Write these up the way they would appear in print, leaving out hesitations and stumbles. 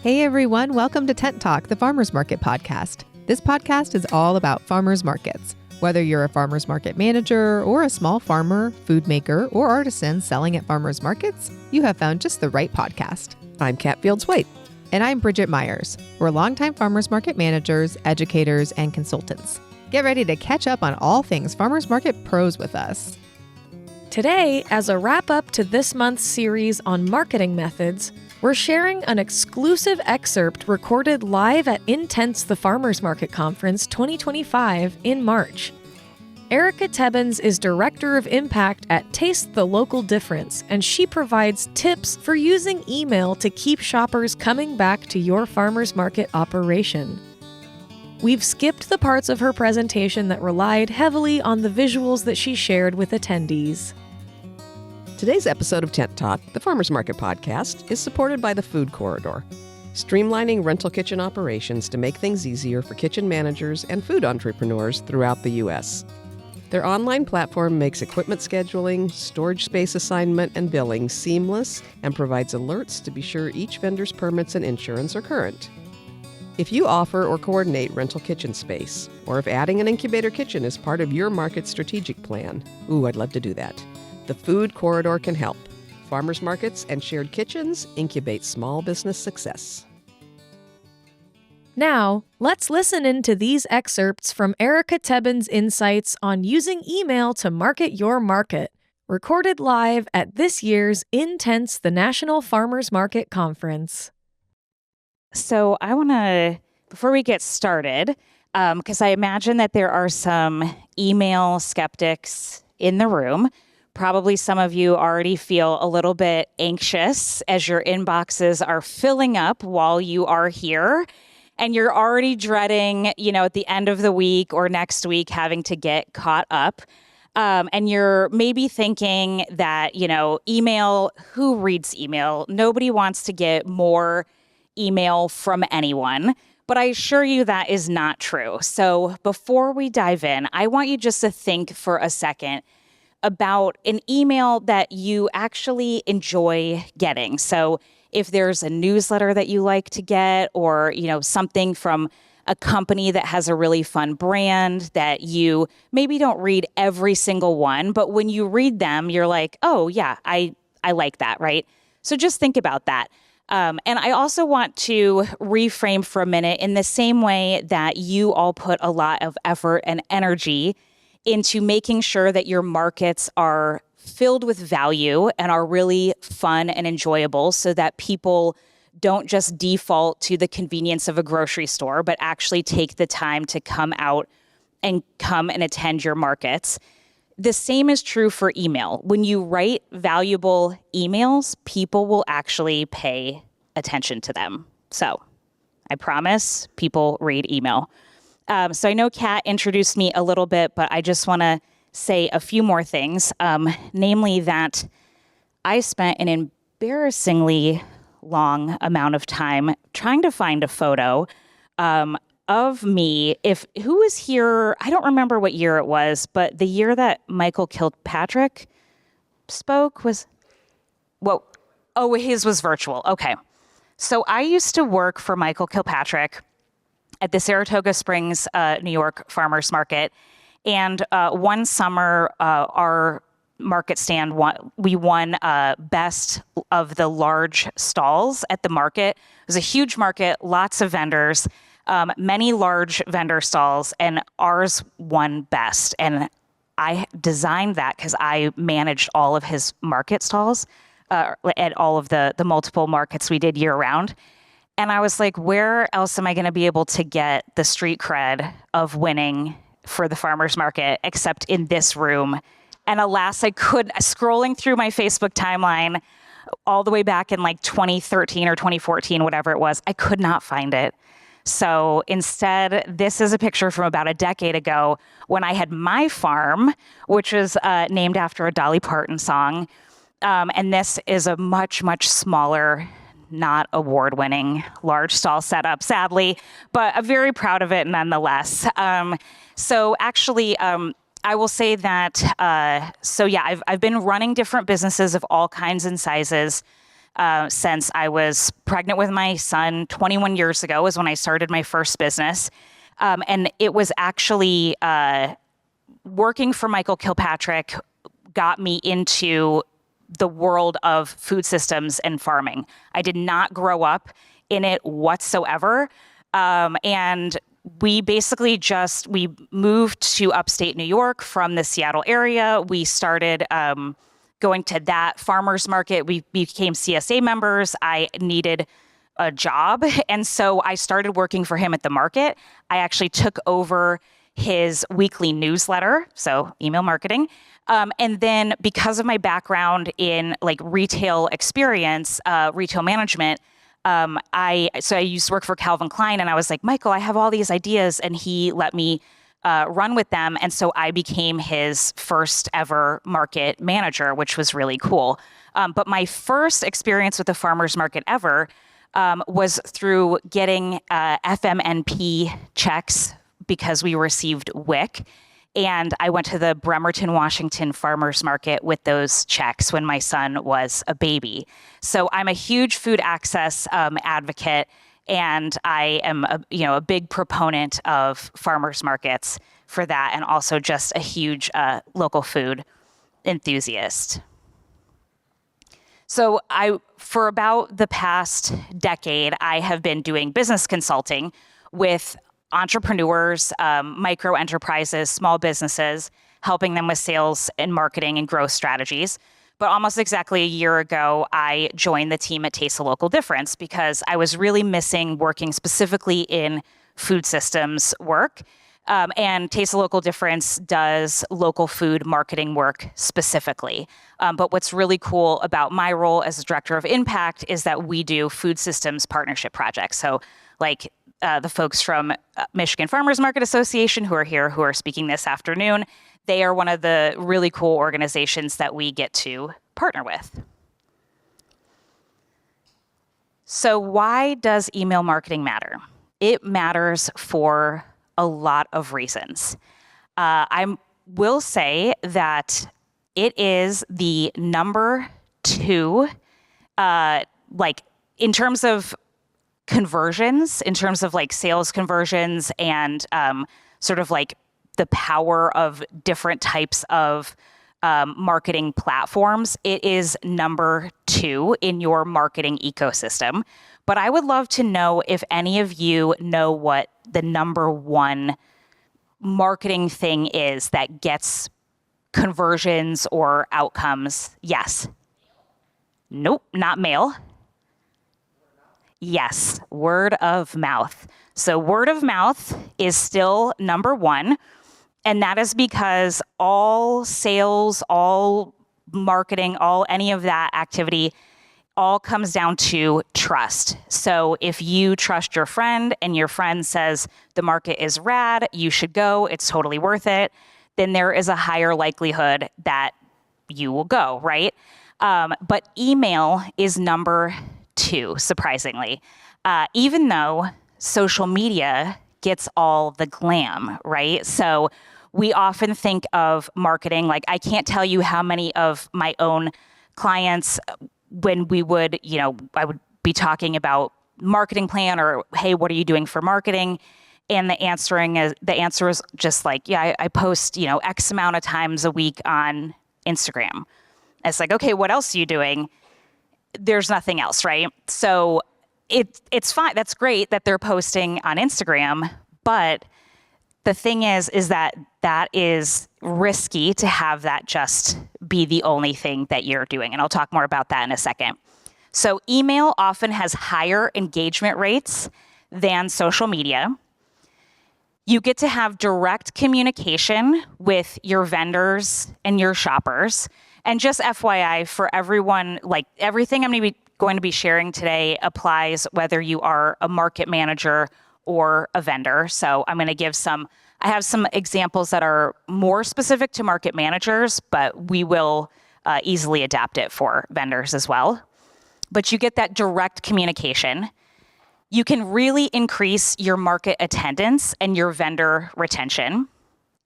Hey everyone, welcome to Tent Talk, the Farmers Market podcast. This podcast is all about farmers markets. Whether you're a farmers market manager or a small farmer, food maker, or artisan selling at farmers markets, you have found just the right podcast. I'm Kat Fields-White. And I'm Bridget Myers. We're longtime farmers market managers, educators, and consultants. Get ready to catch up on all things farmers market pros with us. Today, as a wrap-up to this month's series on marketing methods, we're sharing an exclusive excerpt recorded live at Intense the Farmers Market Conference 2025 in March. Erica Tebbins is Director of Impact at Taste the Local Difference, and she provides tips for using email to keep shoppers coming back to your farmers market operation. We've skipped the parts of her presentation that relied heavily on the visuals that she shared with attendees. Today's episode of Tent Talk, the Farmers Market podcast, is supported by the Food Corridor, streamlining rental kitchen operations to make things easier for kitchen managers and food entrepreneurs throughout the U.S. Their online platform makes equipment scheduling, storage space assignment, and billing seamless and provides alerts to be sure each vendor's permits and insurance are current. If you offer or coordinate rental kitchen space, or if adding an incubator kitchen is part of your market strategic plan, I'd love to do that. The Food Corridor can help. Farmers markets and shared kitchens incubate small business success. Now, let's listen into these excerpts from Erica Tebbins' insights on using email to market your market, recorded live at this year's Intense the National Farmers Market Conference. So I want to, before we get started, because I imagine that there are some email skeptics in the room. Probably some of you already feel a little bit anxious as your inboxes are filling up while you are here. And you're already dreading, at the end of the week or next week having to get caught up. And you're maybe thinking that, email, who reads email? Nobody wants to get more email from anyone. But I assure you that is not true. So before we dive in, I want you just to think for a second about an email that you actually enjoy getting. So if there's a newsletter that you like to get, or, something from a company that has a really fun brand that you maybe don't read every single one, but when you read them, you're like, oh yeah, I like that, right? So just think about that. And I also want to reframe for a minute in the same way that you all put a lot of effort and energy into making sure that your markets are filled with value and are really fun and enjoyable so that people don't just default to the convenience of a grocery store, but actually take the time to come out and come and attend your markets. The same is true for email. When you write valuable emails, people will actually pay attention to them. So I promise people read email. So I know Kat introduced me a little bit, but I just want to say a few more things, namely that I spent an embarrassingly long amount of time trying to find a photo of me. Who was here? I don't remember what year it was, but the year that Michael Kilpatrick spoke was, his was virtual. Okay. So I used to work for Michael Kilpatrick at the Saratoga Springs, New York Farmers Market. And one summer, our market stand, we won best of the large stalls at the market. It was a huge market, lots of vendors, many large vendor stalls, and ours won best. And I designed that because I managed all of his market stalls at all of the multiple markets we did year round. And I was like, where else am I going to be able to get the street cred of winning for the farmers market except in this room? And alas, I couldn't. Scrolling through my Facebook timeline all the way back in like 2013 or 2014, whatever it was, I could not find it. So instead, this is a picture from about a decade ago when I had my farm, which was named after a Dolly Parton song. And this is a much, much smaller, not award-winning large stall setup, sadly, but I'm very proud of it nonetheless. So actually, I will say that, I've been running different businesses of all kinds and sizes since I was pregnant with my son 21 years ago is when I started my first business. And it was actually working for Michael Kilpatrick got me into the world of food systems and farming. I did not grow up in it whatsoever. And we basically we moved to upstate New York from the Seattle area. We started going to that farmer's market. We became CSA members. I needed a job. And so I started working for him at the market. I actually took over his weekly newsletter, so email marketing. And then because of my background in like retail experience, retail management, I used to work for Calvin Klein, and I was like, Michael, I have all these ideas, and he let me run with them. And so I became his first ever market manager, which was really cool. But my first experience with the farmer's market ever was through getting FMNP checks because we received WIC. And I went to the Bremerton, Washington farmers market with those checks when my son was a baby. So I'm a huge food access advocate, and I am a big proponent of farmers markets for that, and also just a huge local food enthusiast. So for about the past decade, I have been doing business consulting with entrepreneurs, micro enterprises, small businesses, helping them with sales and marketing and growth strategies. But almost exactly a year ago, I joined the team at Taste a Local Difference because I was really missing working specifically in food systems work. And Taste a Local Difference does local food marketing work specifically. But what's really cool about my role as Director of Impact is that we do food systems partnership projects. So like the folks from Michigan Farmers Market Association who are here, who are speaking this afternoon, they are one of the really cool organizations that we get to partner with. So why does email marketing matter? It matters for a lot of reasons. I will say that it is the number two, in terms of conversions, in terms of like sales conversions and sort of like the power of different types of marketing platforms, it is number two in your marketing ecosystem. But I would love to know if any of you know what the number one marketing thing is that gets conversions or outcomes. Yes. Nope, not mail. Yes, word of mouth. So word of mouth is still number one. And that is because all sales, all marketing, any of that activity all comes down to trust. So if you trust your friend and your friend says the market is rad, you should go, it's totally worth it, then there is a higher likelihood that you will go, right? But email is number two, surprisingly, even though social media gets all the glam, right? So we often think of marketing, like I can't tell you how many of my own clients, when we would, I would be talking about marketing plan or, hey, what are you doing for marketing? And the answer is just like, yeah, I post, X amount of times a week on Instagram. It's like, okay, what else are you doing? There's nothing else, right? So it's fine. That's great that they're posting on Instagram, but the thing is that is risky to have that just be the only thing that you're doing. And I'll talk more about that in a second. So email often has higher engagement rates than social media. You get to have direct communication with your vendors and your shoppers. And just FYI for everyone, like everything I'm going to be sharing today applies whether you are a market manager or a vendor. So I'm going to I have some examples that are more specific to market managers, but we will easily adapt it for vendors as well. But you get that direct communication. You can really increase your market attendance and your vendor retention,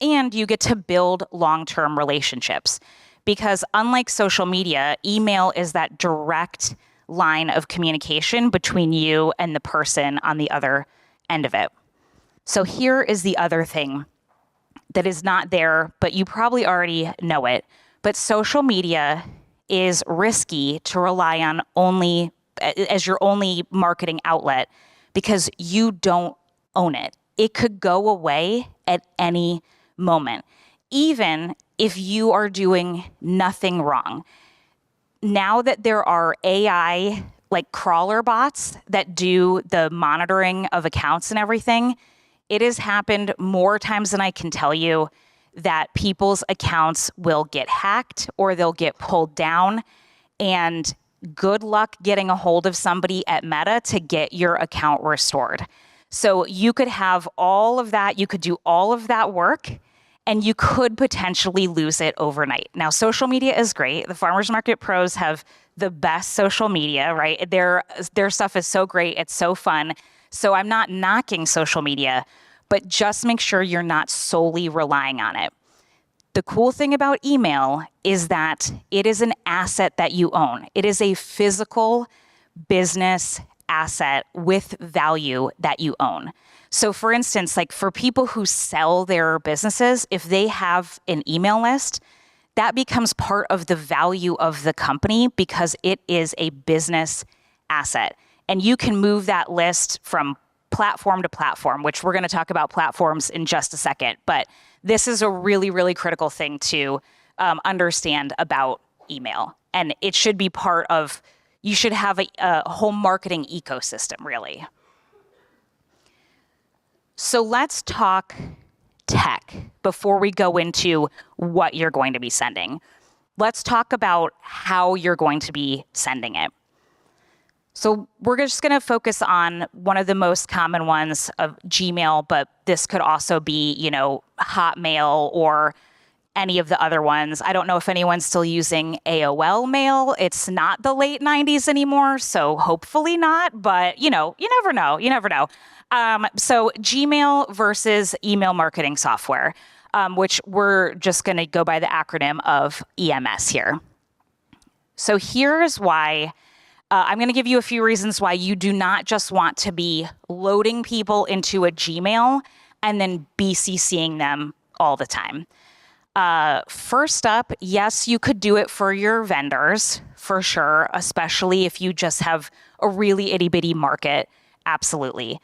and you get to build long-term relationships. Because unlike social media, email is that direct line of communication between you and the person on the other end of it. So here is the other thing that is not there, but you probably already know it. But social media is risky to rely on only as your only marketing outlet because you don't own it. It could go away at any moment, even if you are doing nothing wrong. Now that there are AI like crawler bots that do the monitoring of accounts and everything, it has happened more times than I can tell you that people's accounts will get hacked or they'll get pulled down, and good luck getting a hold of somebody at Meta to get your account restored. So you could have all of that, you could do all of that work, and you could potentially lose it overnight. Now, social media is great. The Farmers Market Pros have the best social media, right? Their stuff is so great, it's so fun. So I'm not knocking social media, but just make sure you're not solely relying on it. The cool thing about email is that it is an asset that you own. It is a physical business asset with value that you own. So for instance, like for people who sell their businesses, if they have an email list, that becomes part of the value of the company because it is a business asset. And you can move that list from platform to platform, which we're going to talk about platforms in just a second. But this is a really, really critical thing to understand about email. And it should be part of, you should have a whole marketing ecosystem, really. So let's talk tech before we go into what you're going to be sending. Let's talk about how you're going to be sending it. So we're just going to focus on one of the most common ones of Gmail, but this could also be, Hotmail or any of the other ones. I don't know if anyone's still using AOL Mail. It's not the late 90s anymore, so hopefully not, but you never know. So Gmail versus email marketing software, which we're just going to go by the acronym of EMS here. So here's why. I'm going to give you a few reasons why you do not just want to be loading people into a Gmail and then BCCing them all the time. First up, yes, you could do it for your vendors, for sure, especially if you just have a really itty-bitty market. Absolutely.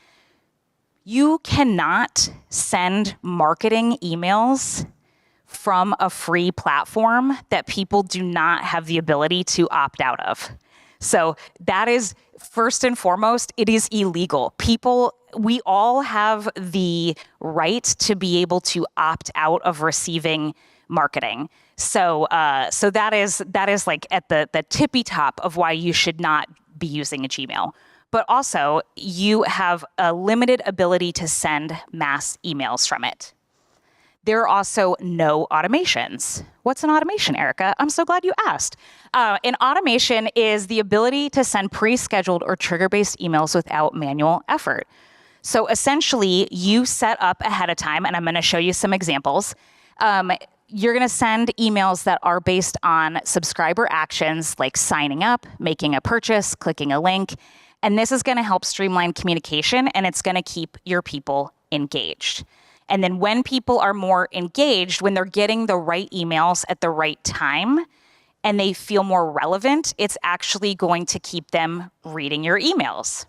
You cannot send marketing emails from a free platform that people do not have the ability to opt out of. So that is, first and foremost, it is illegal. We all have the right to be able to opt out of receiving marketing. So that is like at the tippy top of why you should not be using a Gmail. But also, you have a limited ability to send mass emails from it. There are also no automations. What's an automation, Erica? I'm so glad you asked. An automation is the ability to send pre-scheduled or trigger-based emails without manual effort. So essentially, you set up ahead of time, and I'm going to show you some examples. You're going to send emails that are based on subscriber actions like signing up, making a purchase, clicking a link. And this is going to help streamline communication, and it's going to keep your people engaged. And then when people are more engaged, when they're getting the right emails at the right time and they feel more relevant, it's actually going to keep them reading your emails.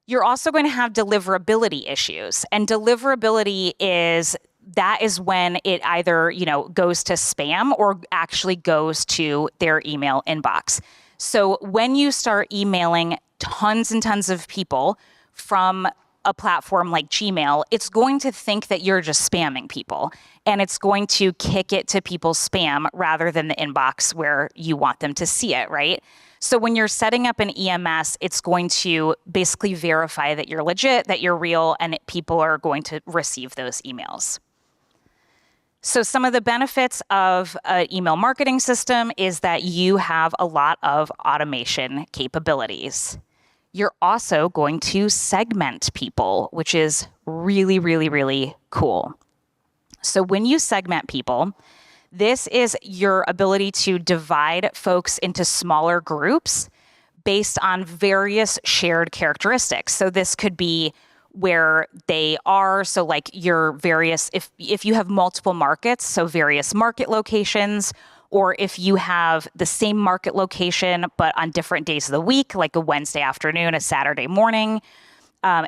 You're also going to have deliverability issues. And deliverability is when it either, goes to spam or actually goes to their email inbox. So when you start emailing tons and tons of people from a platform like Gmail, it's going to think that you're just spamming people, and it's going to kick it to people's spam rather than the inbox where you want them to see it, right? So when you're setting up an EMS, it's going to basically verify that you're legit, that you're real, and people are going to receive those emails. So some of the benefits of an email marketing system is that you have a lot of automation capabilities. You're also going to segment people, which is really, really, really cool. So when you segment people, This is your ability to divide folks into smaller groups based on various shared characteristics. So this could be where they are. So like your various, if you have multiple markets, so various market locations, or if you have the same market location, but on different days of the week, like a Wednesday afternoon, a Saturday morning.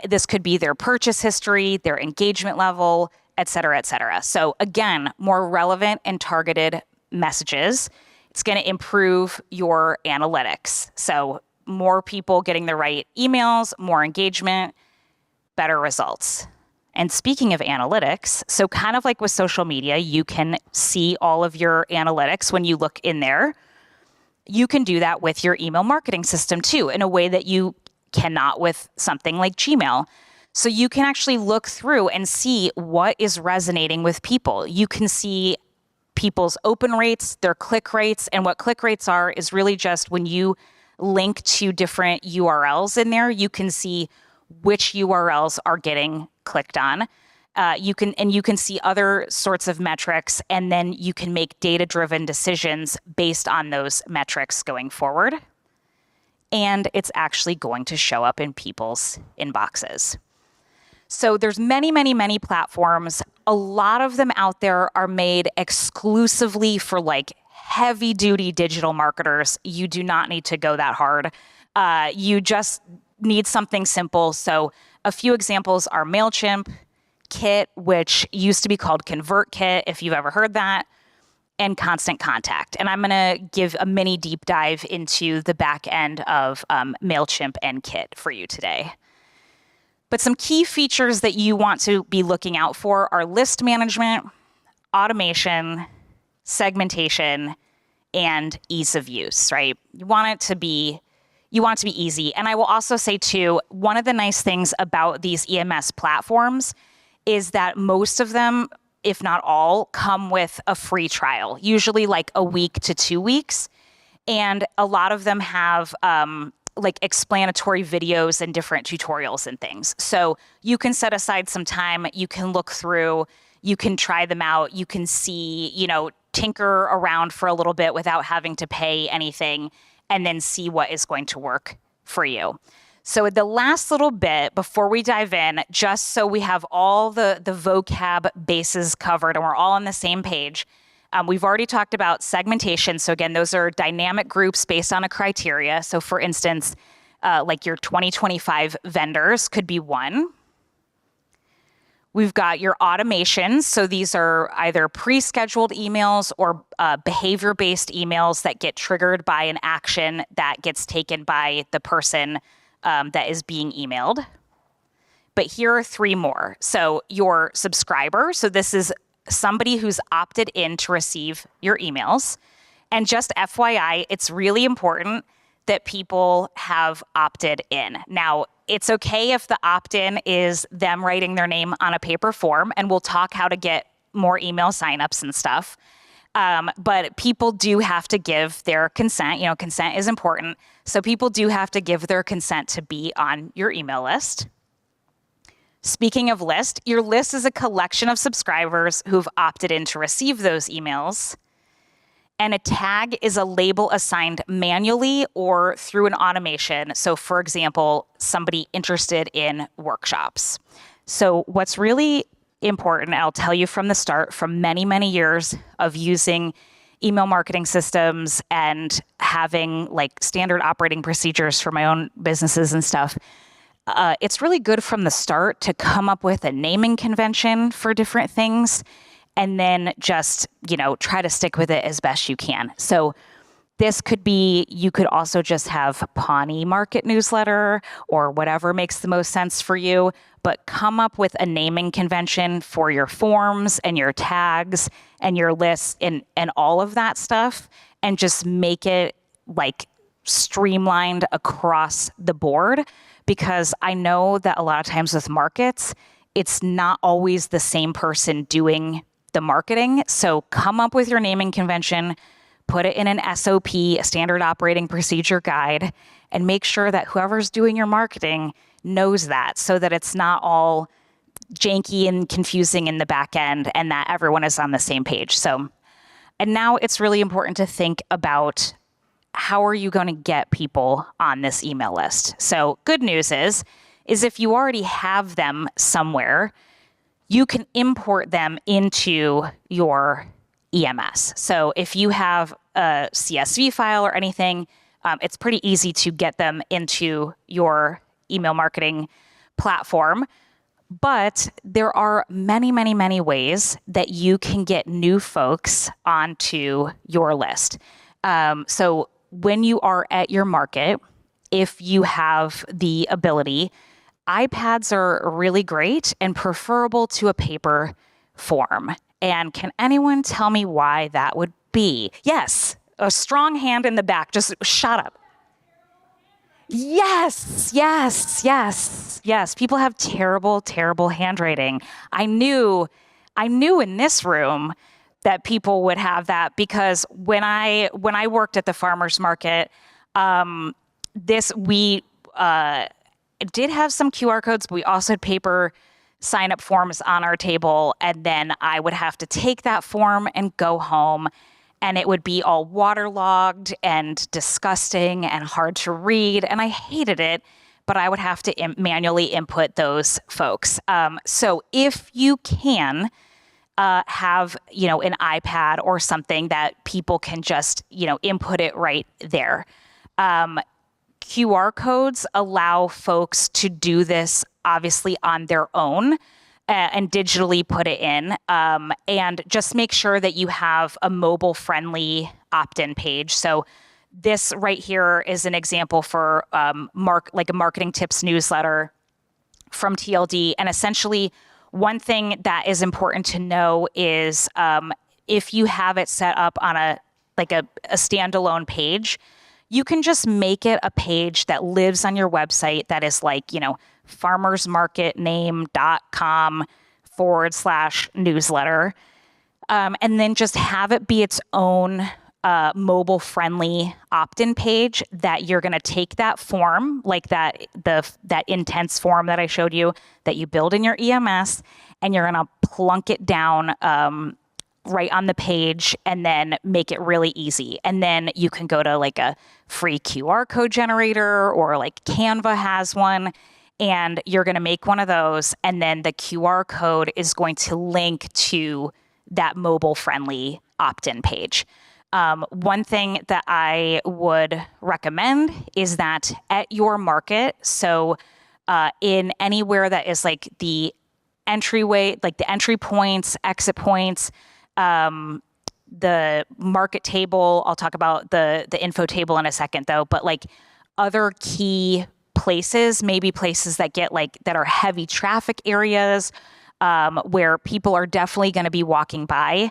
This could be their purchase history, their engagement level, et cetera, et cetera. So again, more relevant and targeted messages. It's going to improve your analytics. So more people getting the right emails, more engagement, better results. And speaking of analytics, so kind of like with social media, you can see all of your analytics when you look in there. You can do that with your email marketing system too, in a way that you cannot with something like Gmail. So you can actually look through and see what is resonating with people. You can see people's open rates, their click rates, and what click rates are is really just when you link to different URLs in there, you can see which URLs are getting clicked on. You can see other sorts of metrics, and then you can make data-driven decisions based on those metrics going forward. And it's actually going to show up in people's inboxes. So there's many, many, many platforms. A lot of them out there are made exclusively for like heavy duty digital marketers. You do not need to go that hard. You just need something simple. So a few examples are MailChimp, Kit, which used to be called ConvertKit, if you've ever heard that, and Constant Contact. And I'm going to give a mini deep dive into the back end of MailChimp and Kit for you today. But some key features that you want to be looking out for are list management, automation, segmentation, and ease of use, right? You want it to be easy. And I will also say too, one of the nice things about these EMS platforms is that most of them, if not all, come with a free trial, usually like a week to 2 weeks. And a lot of them have like explanatory videos and different tutorials and things. So you can set aside some time, you can look through, you can try them out, you can see, tinker around for a little bit without having to pay anything, and then see what is going to work for you. So the last little bit before we dive in, just so we have all the vocab bases covered and we're all on the same page, we've already talked about segmentation. So again, those are dynamic groups based on a criteria. So for instance, like your 2025 vendors could be one. We've got your automations. So these are either pre-scheduled emails or behavior-based emails that get triggered by an action that gets taken by the person that is being emailed. But here are 3 more. So your subscriber. So this is somebody who's opted in to receive your emails. And just FYI, it's really important that people have opted in. Now, it's okay if the opt-in is them writing their name on a paper form, and we'll talk how to get more email signups and stuff. But people do have to give their consent. Consent is important. So people do have to give their consent to be on your email list. Speaking of list, your list is a collection of subscribers who've opted in to receive those emails. And a tag is a label assigned manually or through an automation. So for example, somebody interested in workshops. So what's really important, I'll tell you from the start, from many, many years of using email marketing systems and having like standard operating procedures for my own businesses and stuff, it's really good from the start to come up with a naming convention for different things and then just, try to stick with it as best you can. So this could be, you could also just have Pawnee Market Newsletter or whatever makes the most sense for you, but come up with a naming convention for your forms and your tags and your lists and all of that stuff, and just make it like streamlined across the board. Because I know that a lot of times with markets, it's not always the same person doing the marketing. So come up with your naming convention, put it in an SOP, a standard operating procedure guide, and make sure that whoever's doing your marketing knows that, so that it's not all janky and confusing in the back end and that everyone is on the same page. So And now it's really important to think about how are you going to get people on this email list. So good news is if you already have them somewhere, you can import them into your EMS. So if you have a CSV file or anything, it's pretty easy to get them into your email marketing platform. But there are many, many, many ways that you can get new folks onto your list. So when you are at your market, if you have the ability, iPads are really great and preferable to a paper form. And can anyone tell me why that would be? Yes, a strong hand in the back. Just shut up. Yes. People have terrible, terrible handwriting. I knew in this room that people would have that because when I worked at the farmers market, we did have some QR codes, but we also had paper sign-up forms on our table, and then I would have to take that form and go home, and it would be all waterlogged and disgusting and hard to read, and I hated it, but I would have to manually input those folks. So if you can have, an iPad or something that people can just, input it right there. QR codes allow folks to do this obviously on their own and digitally put it in. And just make sure that you have a mobile-friendly opt-in page. So this right here is an example for a marketing tips newsletter from TLD. And essentially, one thing that is important to know is if you have it set up on a standalone page, you can just make it a page that lives on your website that is farmersmarketname.com/newsletter. And then just have it be its own mobile-friendly opt-in page that you're going to take that form, like that intense form that I showed you that you build in your EMS, and you're going to plunk it down right on the page and then make it really easy. And then you can go to a free QR code generator, or Canva has one, and you're going to make one of those, and then the QR code is going to link to that mobile-friendly opt-in page. One thing that I would recommend is that at your market, so in anywhere that is the entryway, the entry points, exit points, the market table, I'll talk about the info table in a second though, but other key places, maybe places that get that are heavy traffic areas, where people are definitely going to be walking by,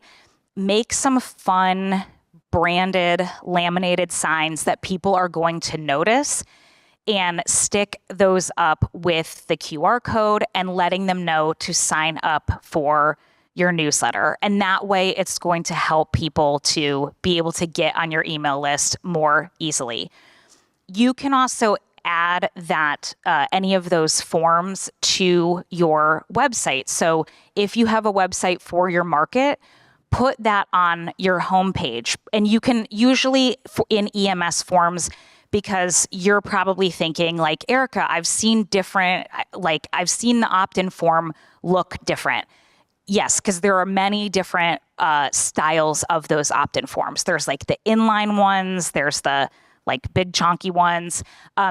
make some fun branded laminated signs that people are going to notice, and stick those up with the QR code and letting them know to sign up for your newsletter. And that way it's going to help people to be able to get on your email list more easily. You can also add that any of those forms to your website. So if you have a website for your market, put that on your homepage. And you can usually in EMS forms, because you're probably thinking Erica, I've seen I've seen the opt-in form look different. Yes, because there are many different styles of those opt-in forms. There's the inline ones, there's the big chunky ones.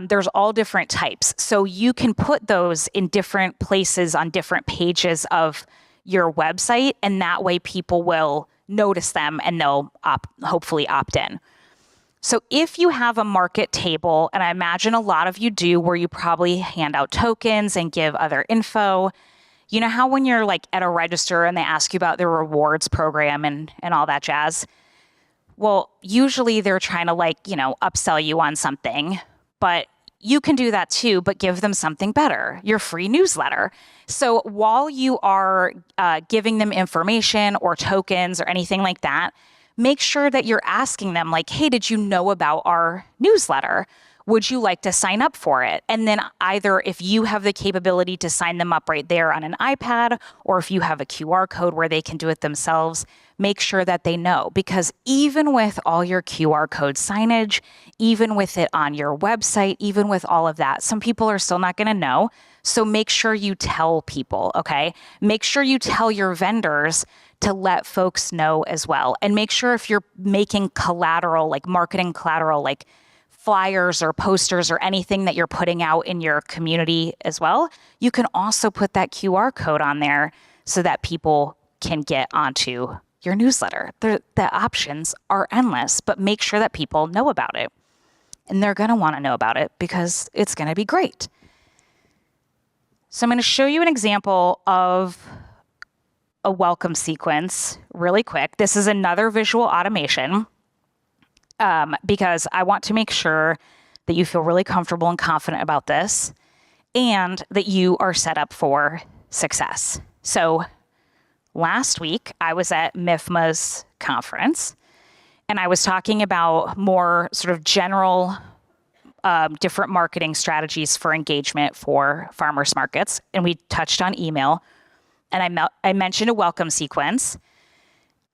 There's all different types. So you can put those in different places on different pages of your website, and that way people will notice them and they'll hopefully opt in. So if you have a market table, and I imagine a lot of you do, where you probably hand out tokens and give other info, you know how when you're at a register and they ask you about their rewards program and all that jazz? Well, usually they're trying to upsell you on something, but you can do that too, but give them something better, your free newsletter. So while you are giving them information or tokens or anything like that, make sure that you're asking them hey, did you know about our newsletter? Would you like to sign up for it? And then either if you have the capability to sign them up right there on an iPad, or if you have a QR code where they can do it themselves, make sure that they know. Because even with all your QR code signage, even with it on your website, even with all of that, some people are still not going to know. So make sure you tell people, okay? Make sure you tell your vendors to let folks know as well. And make sure if you're making collateral, like marketing collateral, like flyers or posters or anything that you're putting out in your community as well, you can also put that QR code on there so that people can get onto your newsletter. The options are endless, but make sure that people know about it. And they're going to want to know about it because it's going to be great. So I'm going to show you an example of a welcome sequence really quick. This is another visual automation. Because I want to make sure that you feel really comfortable and confident about this and that you are set up for success. So last week, I was at MIFMA's conference, and I was talking about more sort of general different marketing strategies for engagement for farmers markets, and we touched on email, and I mentioned a welcome sequence.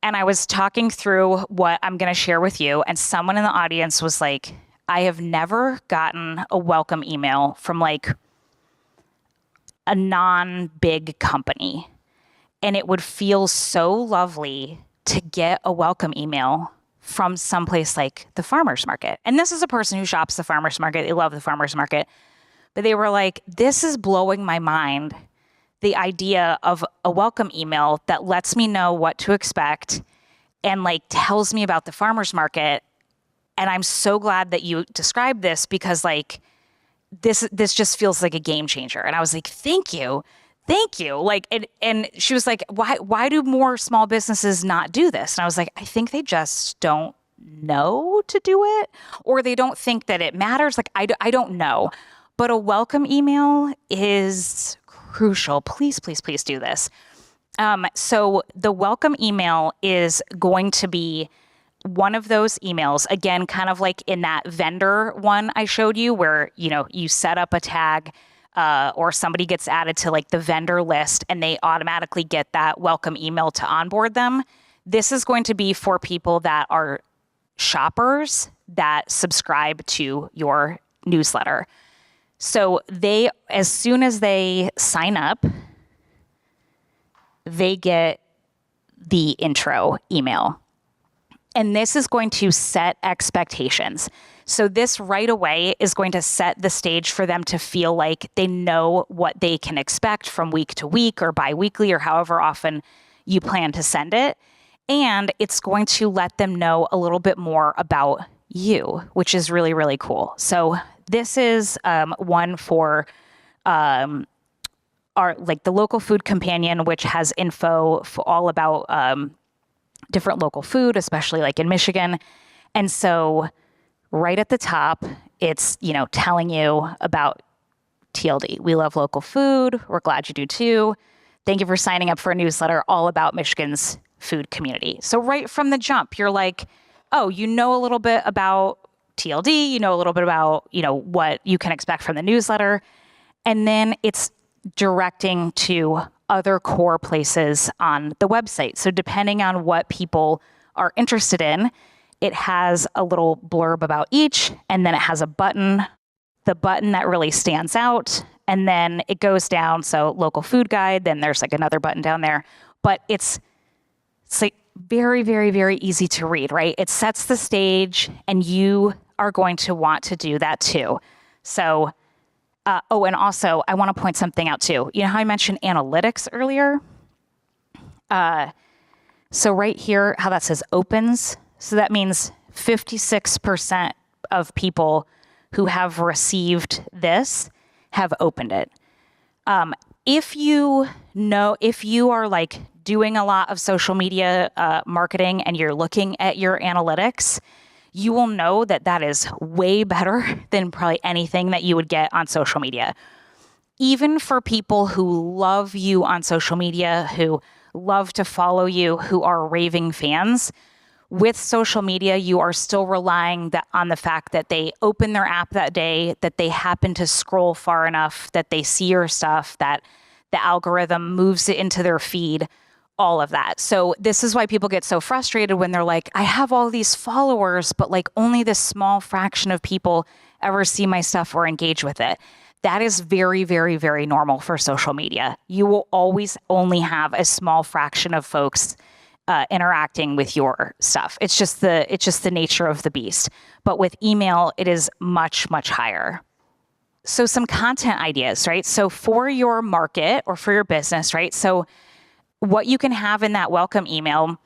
And I was talking through what I'm going to share with you, and someone in the audience was like, I have never gotten a welcome email from like a non-big company. And it would feel so lovely to get a welcome email from someplace like the farmer's market. And this is a person who shops the farmer's market. They love the farmer's market. But they were like, this is blowing my mind, the idea of a welcome email that lets me know what to expect and like tells me about the farmer's market. And I'm so glad that you described this because like this just feels like a game changer. And I was like, thank you. Like, and she was like, why do more small businesses not do this? And I was like, I think they just don't know to do it, or they don't think that it matters. Like, I don't know. But a welcome email is crucial. Please, please, please do this. So the welcome email is going to be one of those emails, again, kind of like in that vendor one I showed you where, you know, you set up a tag or somebody gets added to like the vendor list and they automatically get that welcome email to onboard them. This is going to be for people that are shoppers that subscribe to your newsletter. So they, as soon as they sign up, they get the intro email. And this is going to set expectations. So this right away is going to set the stage for them to feel like they know what they can expect from week to week or bi-weekly or however often you plan to send it. And it's going to let them know a little bit more about you, which is really, really cool. So this is one for our like the local food companion, which has info for all about different local food, especially like in Michigan. And so right at the top, it's, you know, telling you about TLD. We love local food. We're glad you do too. Thank you for signing up for a newsletter all about Michigan's food community. So right from the jump, you're like, oh, you know a little bit about TLD, you know a little bit about, you know, what you can expect from the newsletter. And then it's directing to other core places on the website. So depending on what people are interested in, it has a little blurb about each, and then it has a button, the button that really stands out, and then it goes down. So local food guide, then there's like another button down there, but it's like very, very, very easy to read, right? It sets the stage, and you are going to want to do that too. So, and also I want to point something out too. You know how I mentioned analytics earlier? So right here, how that says opens. So that means 56% of people who have received this have opened it. If you are like doing a lot of social media marketing and you're looking at your analytics, you will know that that is way better than probably anything that you would get on social media. Even for people who love you on social media, who love to follow you, who are raving fans, With social media, you are still relying on the fact that they open their app that day, that they happen to scroll far enough, that they see your stuff, that the algorithm moves it into their feed, all of that. So this is why people get so frustrated when they're like, I have all these followers, but like only this small fraction of people ever see my stuff or engage with it. That is very, very, very normal for social media. You will always only have a small fraction of folks interacting with your stuff. It's just the nature of the beast. But with email, it is much, much higher. So some content ideas, right? So for your market or for your business, right? So what you can have in that welcome email,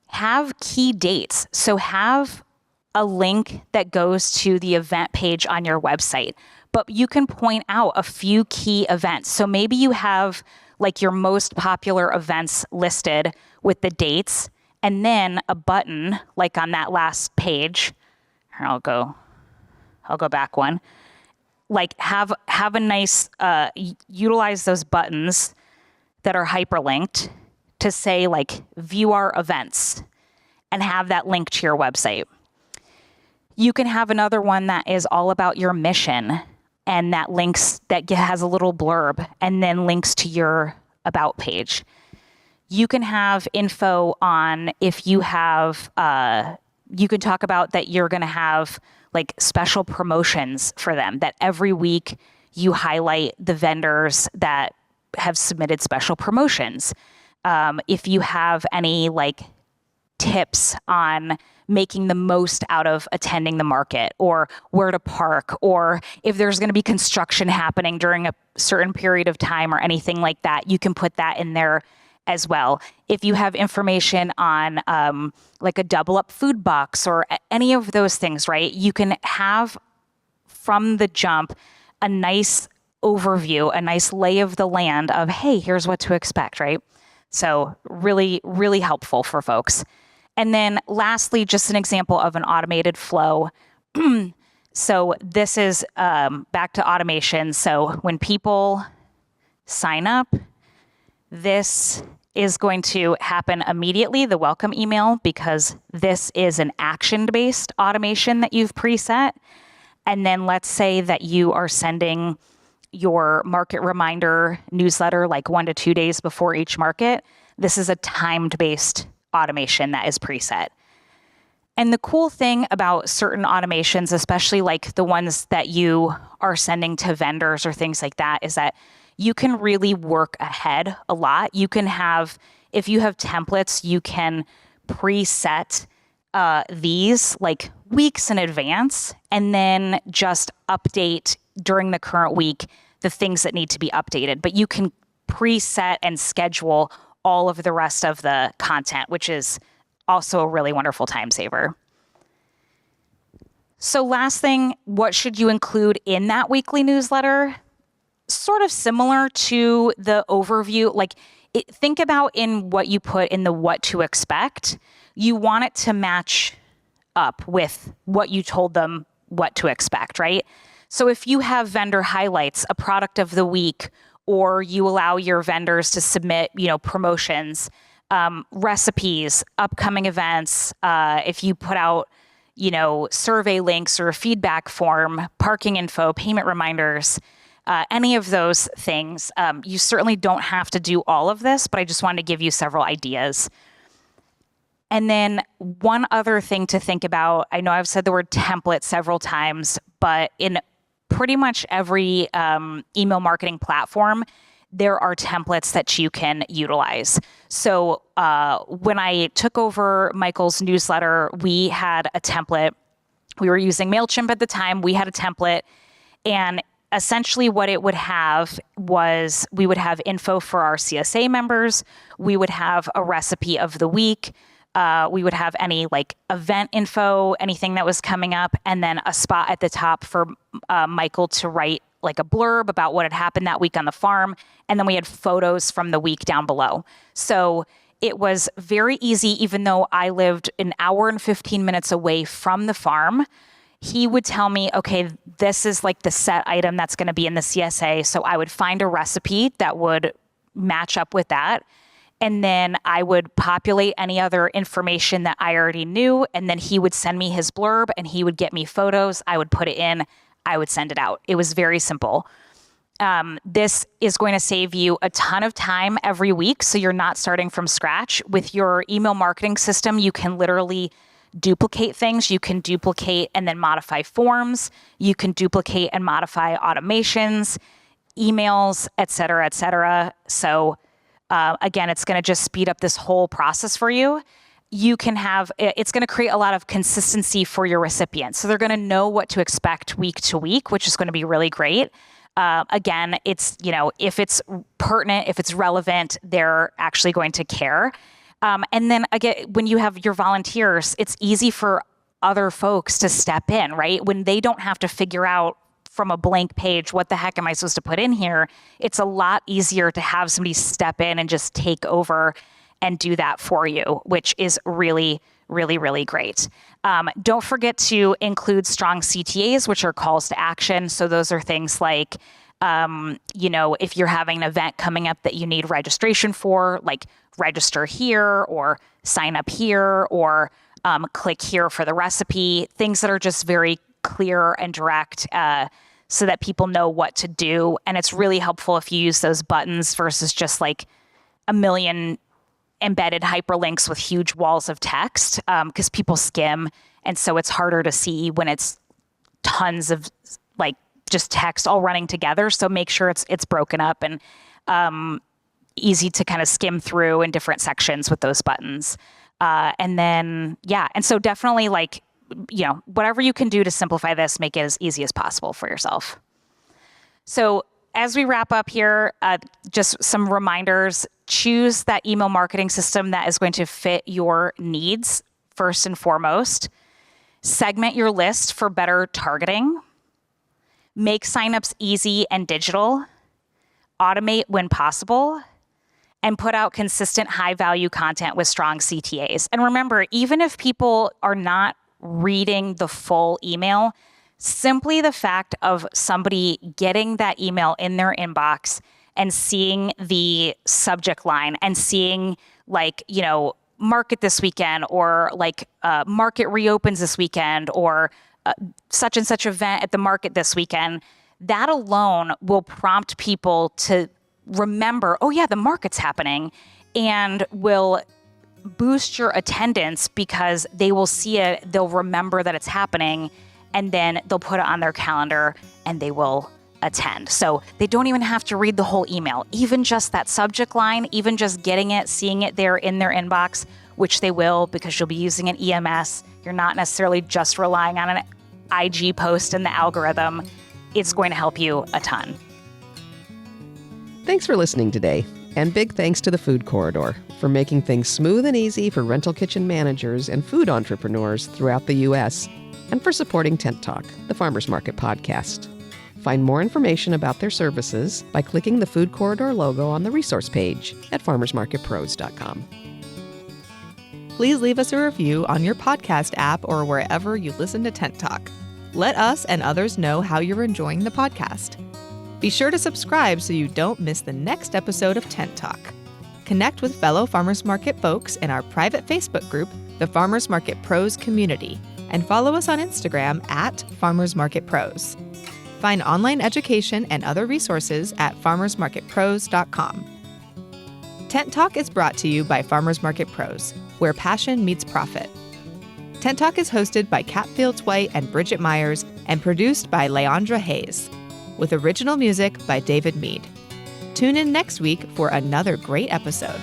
have key dates. So have a link that goes to the event page on your website, but you can point out a few key events. So maybe you have like your most popular events listed with the dates, and then a button like on that last page. I'll go back one. Like have a nice, utilize those buttons that are hyperlinked to say like view our events and have that link to your website. You can have another one that is all about your mission and that has a little blurb and then links to your about page. You can have info on if you have, you can talk about that you're going to have like special promotions for them, that every week you highlight the vendors that have submitted special promotions. If you have any like tips on making the most out of attending the market or where to park, or if there's going to be construction happening during a certain period of time or anything like that, you can put that in there as well. If you have information on like a double up food box or any of those things, right? You can have from the jump a nice overview, a nice lay of the land of, hey, here's what to expect, right? So really, really helpful for folks. And then lastly, just an example of an automated flow. So this is back to automation. So when people sign up, this is going to happen immediately, the welcome email, because this is an action-based automation that you've preset. And then let's say that you are sending your market reminder newsletter like 1 to 2 days before each market. This is a timed-based automation that is preset. And the cool thing about certain automations, especially like the ones that you are sending to vendors or things like that, is that you can really work ahead a lot. You can have, if you have templates, you can preset these like weeks in advance and then just update during the current week the things that need to be updated. But you can preset and schedule all of the rest of the content, which is also a really wonderful time saver. So last thing, what should you include in that weekly newsletter? Sort of similar to the overview, like think about in what you put in the what to expect. You want it to match up with what you told them what to expect, right? So if you have vendor highlights, a product of the week, or you allow your vendors to submit, promotions, recipes, upcoming events, if you put out, survey links or a feedback form, parking info, payment reminders, any of those things. You certainly don't have to do all of this, but I just wanted to give you several ideas. And then one other thing to think about, I know I've said the word template several times, but in pretty much every email marketing platform, there are templates that you can utilize. So when I took over Michael's newsletter, we had a template. We were using MailChimp at the time. We had a template, and essentially what it would have was we would have info for our CSA members. We would have a recipe of the week. We would have any like event info, anything that was coming up, and then a spot at the top for Michael to write like a blurb about what had happened that week on the farm. And then we had photos from the week down below. So it was very easy, even though I lived an hour and 15 minutes away from the farm. He would tell me, okay, this is like the set item that's going to be in the CSA. So I would find a recipe that would match up with that. And then I would populate any other information that I already knew. And then he would send me his blurb and he would get me photos. I would put it in. I would send it out. It was very simple. This is going to save you a ton of time every week. So you're not starting from scratch. With your email marketing system, you can literally duplicate things. You can duplicate and then modify forms. You can duplicate and modify automations, emails, et cetera, et cetera. So again, it's going to just speed up this whole process for you. It's going to create a lot of consistency for your recipients. So they're going to know what to expect week to week, which is going to be really great. Again, it's, if it's pertinent, if it's relevant, they're actually going to care. And then again, when you have your volunteers, it's easy for other folks to step in, right? When they don't have to figure out from a blank page, what the heck am I supposed to put in here? It's a lot easier to have somebody step in and just take over and do that for you, which is really, really, really great. Don't forget to include strong CTAs, which are calls to action. So those are things like, if you're having an event coming up that you need registration for, like register here or sign up here or click here for the recipe, things that are just very clear and direct so that people know what to do. And it's really helpful if you use those buttons versus just like a million embedded hyperlinks with huge walls of text because people skim. And so it's harder to see when it's tons of like just text all running together. So make sure it's broken up and easy to kind of skim through in different sections with those buttons. And so definitely whatever you can do to simplify this, make it as easy as possible for yourself. So as we wrap up here, just some reminders. Choose that email marketing system that is going to fit your needs first and foremost. Segment your list for better targeting. Make signups easy and digital. Automate when possible. And put out consistent high-value content with strong CTAs. And remember, even if people are not reading the full email, simply the fact of somebody getting that email in their inbox and seeing the subject line and seeing market this weekend or market reopens this weekend or such and such event at the market this weekend, that alone will prompt people to remember, oh yeah, the market's happening, and will boost your attendance because they will see it, they'll remember that it's happening, and then they'll put it on their calendar and they will attend. So they don't even have to read the whole email. Even just that subject line, even just getting it, seeing it there in their inbox, which they will because you'll be using an EMS. You're not necessarily just relying on an IG post and the algorithm. It's going to help you a ton. Thanks for listening today. And big thanks to the Food Corridor for making things smooth and easy for rental kitchen managers and food entrepreneurs throughout the U.S., and for supporting Tent Talk, the Farmers Market podcast. Find more information about their services by clicking the Food Corridor logo on the resource page at farmersmarketpros.com. Please leave us a review on your podcast app or wherever you listen to Tent Talk. Let us and others know how you're enjoying the podcast. Be sure to subscribe so you don't miss the next episode of Tent Talk. Connect with fellow Farmers Market folks in our private Facebook group, the Farmers Market Pros Community, and follow us on Instagram at Farmers Market Pros. Find online education and other resources at farmersmarketpros.com. Tent Talk is brought to you by Farmers Market Pros, where passion meets profit. Tent Talk is hosted by Kat Fields-White and Bridget Myers and produced by Leandra Hayes, with original music by David Mead. Tune in next week for another great episode.